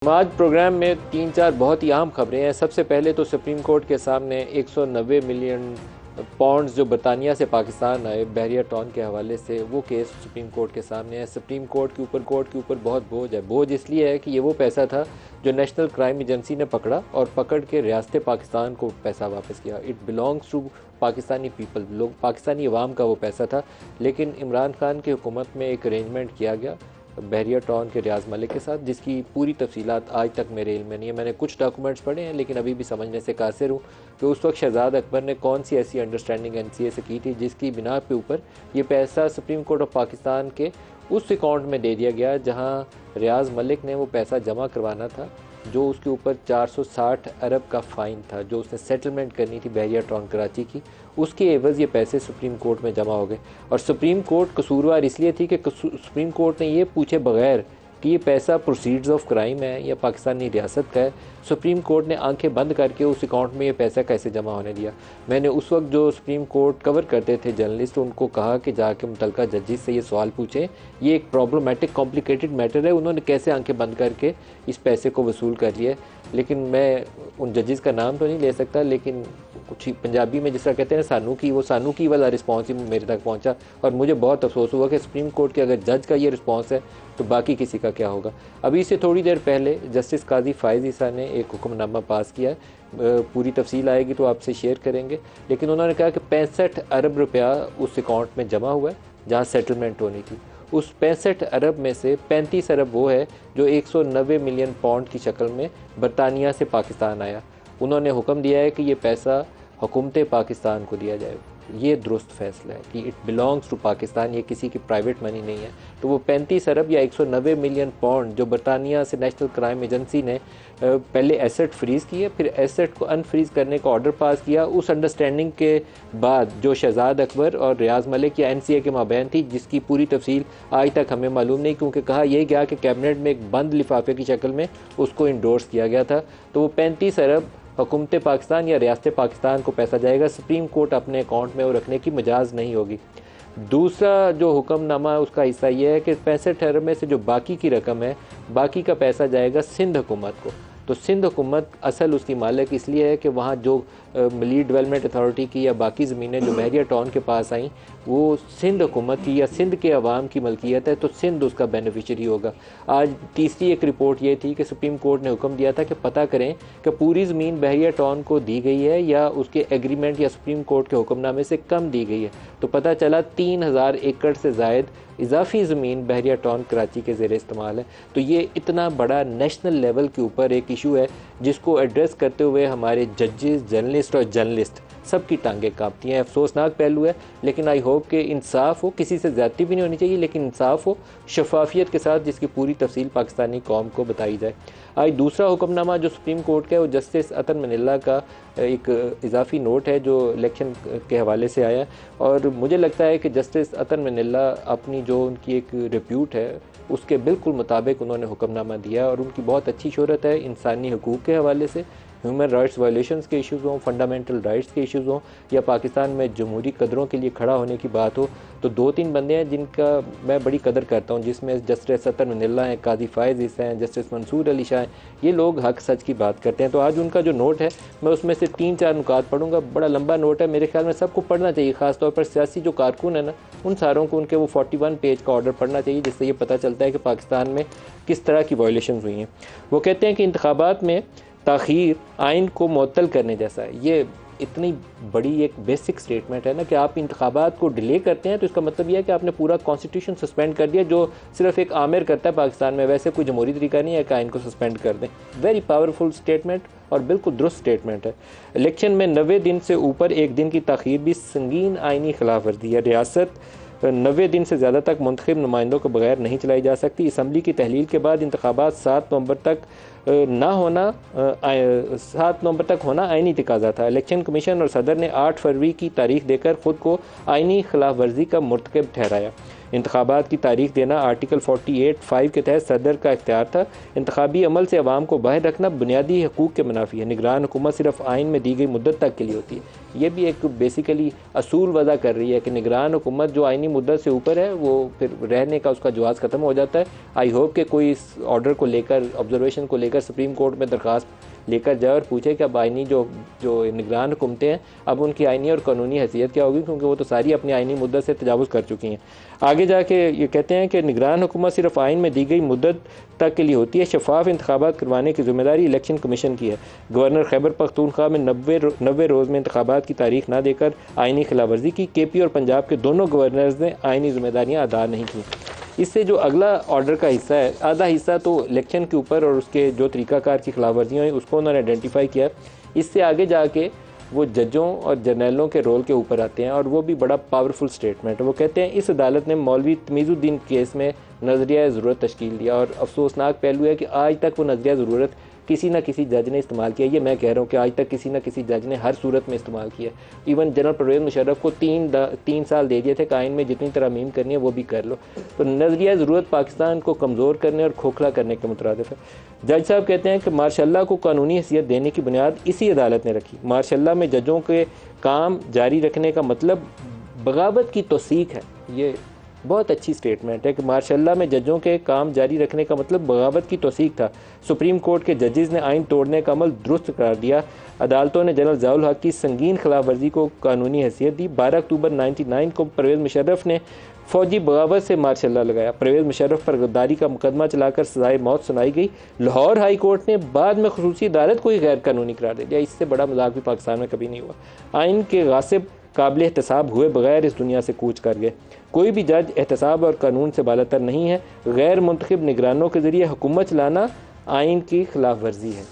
आज प्रोग्राम में 3-4 बहुत ही अहम खबरें हैं। सबसे पहले तो सुप्रीम कोर्ट के सामने 190 मिलियन पौंड्स जो बरतानिया से पाकिस्तान आए बहरिया टॉन के हवाले से, वो केस सुप्रीम कोर्ट के सामने है। सुप्रीम कोर्ट के ऊपर बहुत बोझ है। बोझ इसलिए है कि ये वो पैसा था जो नेशनल क्राइम एजेंसी ने पकड़ा और पकड़ के रियासत पाकिस्तान को पैसा वापस किया। It belongs to Pakistani people, लोग पाकिस्तानी अवाम का वो पैसा था। लेकिन इमरान खान की हुकूमत में एक अरेंजमेंट किया गया बहरिया टाउन के रियाज मलिक के साथ, जिसकी पूरी तफसीलात आज तक मेरे इल्म में नहीं है। मैंने कुछ डॉक्यूमेंट्स पढ़े हैं लेकिन अभी भी समझने से कासिर हूँ कि उस वक्त शहजाद अकबर ने कौन सी ऐसी अंडरस्टैंडिंग NCA से की थी जिसकी बिना पे ऊपर ये पैसा सुप्रीम कोर्ट ऑफ पाकिस्तान के उस अकाउंट में दे दिया गया जहाँ रियाज मलिक ने वो पैसा जमा करवाना था, जो उसके ऊपर 460 अरब का फ़ाइन था जो उसने सेटलमेंट करनी थी बहरिया टाउन कराची की। उसके एवज़ ये पैसे सुप्रीम कोर्ट में जमा हो गए और सुप्रीम कोर्ट कसूरवार इसलिए थी कि सुप्रीम कोर्ट ने ये पूछे बगैर कि ये पैसा प्रोसीड्स ऑफ क्राइम है या पाकिस्तानी रियासत का है, सुप्रीम कोर्ट ने आंखें बंद करके उस अकाउंट में ये पैसा कैसे जमा होने दिया। मैंने उस वक्त जो सुप्रीम कोर्ट कवर करते थे जर्नलिस्ट, उनको कहा कि जाके मुतल्लिका जजेस से ये सवाल पूछें, ये एक प्रॉब्लमेटिक कॉम्प्लिकेटेड मैटर है, उन्होंने कैसे आंखें बंद करके इस पैसे को वसूल कर लिया। लेकिन मैं उन जजेस का नाम तो नहीं ले सकता, लेकिन कुछ पंजाबी में जिस तरह कहते हैं सानू की, वो सानू की वाला रिस्पॉन्स ही मेरे तक पहुंचा और मुझे बहुत अफसोस हुआ कि सुप्रीम कोर्ट के अगर जज का ये रिस्पॉन्स है तो बाकी किसी का क्या होगा। अभी से थोड़ी देर पहले जस्टिस काजी फायज़ ईसा ने एक हुक्मनामा पास किया, पूरी तफसील आएगी तो आपसे शेयर करेंगे। लेकिन उन्होंने कहा कि 65 अरब रुपया उस अकाउंट में जमा हुआ है जहाँ सेटलमेंट होनी थी। उस 65 अरब में से 35 अरब वो है जो 190 मिलियन पाउंड की शक्ल में बरतानिया से पाकिस्तान आया। उन्होंने हुक्म दिया है कि ये पैसा हुकूमत पाकिस्तान को दिया जाए। ये दुरुस्त फैसला है कि इट बिलोंग्स टू पाकिस्तान, ये किसी की प्राइवेट मनी नहीं है। तो वो 35 अरब या 190 मिलियन पाउंड जो बरतानिया से नेशनल क्राइम एजेंसी ने पहले एसेट फ्रीज़ किए, फिर एसेट को अनफ्रीज़ करने का ऑर्डर पास किया, उस अंडरस्टैंडिंग के बाद जो शहजाद अकबर और रियाज मलिक या NCA के माबैन थी, जिसकी पूरी तफसील आज तक हमें मालूम नहीं, क्योंकि कहा यह गया कि कैबिनेट में एक बंद लिफाफे की शक्ल में उसको इंडोर्स किया गया था। तो वो 35 अरब हुकूमत पाकिस्तान या रियासत पाकिस्तान को पैसा जाएगा, सुप्रीम कोर्ट अपने अकाउंट में वो रखने की मजाज नहीं होगी। दूसरा जो हुक्मनामा है उसका हिस्सा ये है कि 65 अरब में से जो बाकी की रकम है, बाकी का पैसा जाएगा सिंध हुकूमत को। तो सिंध हुकूमत असल उसकी मालिक इसलिए है कि वहाँ जो मलीर डेवलपमेंट अथॉरिटी की या बाकी ज़मीनें जो बहरिया टाउन के पास आई वो सिंध हुकूमत की या सिंध के अवाम की मलकियत है, तो सिंध उसका बेनिफिशरी होगा। आज तीसरी एक रिपोर्ट ये थी कि सुप्रीम कोर्ट ने हुक्म दिया था कि पता करें कि पूरी ज़मीन बहरिया टाउन को दी गई है या उसके एग्रीमेंट या सुप्रीम कोर्ट के हुक्मनामे से कम दी गई है। तो पता चला 3000 एकड़ से ज़ायद इजाफी ज़मीन बहरिया टाउन कराची के ज़ेर इस्तेमाल है। तो ये इतना बड़ा नेशनल लेवल के ऊपर एक इशू है जिसको एड्रेस करते हुए हमारे जजेस, जर्नलिस्ट और जर्नलिस्ट सबकी टांगें कांपती हैं। अफसोसनाक पहलू है, लेकिन आई होप कि इंसाफ हो, किसी से ज़्यादती भी नहीं होनी चाहिए, लेकिन इंसाफ हो शफाफियत के साथ, जिसकी पूरी तफसील पाकिस्तानी कौम को बताई जाए। आज दूसरा हुक्मनामा जो सुप्रीम कोर्ट का है वो जस्टिस अतन मनिल्ला का एक इजाफी नोट है जो इलेक्शन के हवाले से आया, और मुझे लगता है कि जस्टिस अतन मनिल्ला अपनी जो उनकी एक रिप्यूट है उसके बिल्कुल मुताबिक उन्होंने हुक्मनामा दिया और उनकी बहुत अच्छी शोहरत है इंसानी हकूक़ के हवाले से। ह्यूमन राइट्स वायलेशंस के इश्यूज़ हों, फंडामेंटल राइट्स के इश्यूज़ हों, या पाकिस्तान में जमहूरी कदरों के लिए खड़ा होने की बात हो, तो 2-3 बंदे हैं जिनका मैं बड़ी कदर करता हूँ, जिसमें जस्टिस अतन मनिल्ला हैं, काजी फायज़ ईसा हैं, जस्टिस मंसूर अली शाह हैं। ये लोग हक सच की बात करते हैं। तो आज उनका जो नोट है मैं उसमें से 3-4 नुकात पढ़ूंगा। बड़ा लंबा नोट है, मेरे ख्याल में सबको पढ़ना चाहिए, ख़ासतौर पर सियासी जो कारकुन है ना, उन सारों को उनके वो 41 पेज का ऑर्डर पढ़ना चाहिए, जिससे ये पता चलता है कि पाकिस्तान में किस तरह की वायलेशन हुई हैं। वो कहते हैं कि इंतखाबात में ताख़ीर आइन को मुअत्तल करने जैसा है। ये इतनी बड़ी एक बेसिक स्टेटमेंट है ना कि आप इंतखाबात को डिले करते हैं तो इसका मतलब यह है कि आपने पूरा कॉन्स्टिट्यूशन सस्पेंड कर दिया, जो सिर्फ एक आमिर करता है पाकिस्तान में। वैसे कोई जमहूरी तरीका नहीं है कि आइन को सस्पेंड कर दें। वेरी पावरफुल स्टेटमेंट और बिल्कुल दुरुस्त स्टेटमेंट है। इलेक्शन में 90 दिन से ऊपर एक दिन की ताख़ीर भी संगीन आइनी खिलाफ वर्जी है। रियासत 90 दिन से ज़्यादा तक मुंतखब नुमाइंदों के बगैर नहीं चलाई जा सकती। असम्बली की तहलील के बाद इंतखाबात 7 नवंबर तक होना आइनी तकाजा था। इलेक्शन कमीशन और सदर ने 8 फरवरी की तारीख देकर ख़ुद को आइनी खिलाफ वर्जी का मुर्तकब ठहराया। इंतखाबात की तारीख देना आर्टिकल 48(5) के तहत सदर का इख्तियार था। इंतखाबी अमल से अवाम को बाहर रखना बुनियादी हकूक़ के मुनाफी है। निगरान हुकूमत सिर्फ आइन में दी गई मुद्दत तक के लिए होती है। ये भी एक बेसिकली असूल वज़ा कर रही है कि निगरान हुकूमत जो आइनी मुद्दत से ऊपर है वो फिर रहने का उसका जवाज़ ख़त्म हो जाता है। आई होप कि कोई इस ऑर्डर को लेकर, ऑब्जर्वेशन को लेकर सुप्रीम कोर्ट में दरख्वास्त लेकर जाए और पूछे कि अब आइनी जो निगरान हुकूमतें हैं अब उनकी आइनी और कानूनी हैसियत क्या होगी, क्योंकि वो तो सारी अपनी आइनी मुद्दत से तजावुज़ कर चुकी हैं। आगे जाके ये कहते हैं कि निगरान हुकूमत सिर्फ आइन में दी गई मुद्दत तक के लिए होती है। शफाफ इंतखाबात करवाने की जिम्मेदारी इलेक्शन कमीशन की है। गवर्नर खैबर पख्तूनख्वा में 90 रोज़ में इंतखाबात की तारीख ना देकर आइनी खिलाफवर्जी की। KP और पंजाब के दोनों गवर्नर्स ने आइनी जिम्मेदारियाँ अदा नहीं की। इससे जो अगला ऑर्डर का हिस्सा है, आधा हिस्सा तो इलेक्शन के ऊपर और उसके जो तरीक़ाकार की खिलाफवर्जियाँ हुई उसको उन्होंने आइडेंटिफाई किया। इससे आगे जाके वो जजों और जर्नलों के रोल के ऊपर आते हैं और वो भी बड़ा पावरफुल स्टेटमेंट है। वो कहते हैं इस अदालत ने मौलवी तमीज़ुद्दीन केस में नज़रिया ज़रूरत तश्कील दिया और अफसोसनाक पहलू है कि आज तक वो नज़रिया ज़रूरत किसी न किसी जज ने इस्तेमाल किया। ये मैं कह रहा हूँ कि आज तक किसी न किसी जज ने हर सूरत में इस्तेमाल किया। इवन जनरल परवेज़ मुशर्रफ को 3 साल दे दिए थे कि आइन में जितनी तरमीम करनी है वो भी कर लो। तो नज़रिया ज़रूरत पाकिस्तान को कमज़ोर करने और खोखला करने के मुतरादिफ है। जज साहब कहते हैं कि मार्शल्ला को कानूनी हैसियत देने की बुनियाद इसी अदालत ने रखी। मार्शल्ला में जजों के काम जारी रखने का मतलब बगावत की तौसीक है। ये बहुत अच्छी स्टेटमेंट है कि मार्शल्ला में जजों के काम जारी रखने का मतलब बगावत की तौसीक था। सुप्रीम कोर्ट के जजेस ने आइन तोड़ने का अमल दुरुस्त करार दिया। अदालतों ने जनरल ज़ियाउल हक की संगीन खिलाफवर्जी को कानूनी हैसियत दी। 12 अक्टूबर 1999 को परवेज़ मुशर्रफ ने फौजी बगावत से मार्शल्ला लगाया। परवेज़ मुशर्रफ पर गद्दारी का मुकदमा चलाकर सजाए मौत सुनाई गई। लाहौर हाई कोर्ट ने बाद में खुसूसी अदालत को ही गैर कानूनी करार दे दिया। इससे बड़ा मजाक भी पाकिस्तान में कभी नहीं हुआ। आइन के गासिब काबिल एहतसाब हुए बगैर इस दुनिया से कूच कर गए। कोई भी जज एहतसाब और कानून से बालातर नहीं है। गैर मुंतखब निगरानों के ज़रिए हुकूमत चलाना आइन की खिलाफ वर्जी है।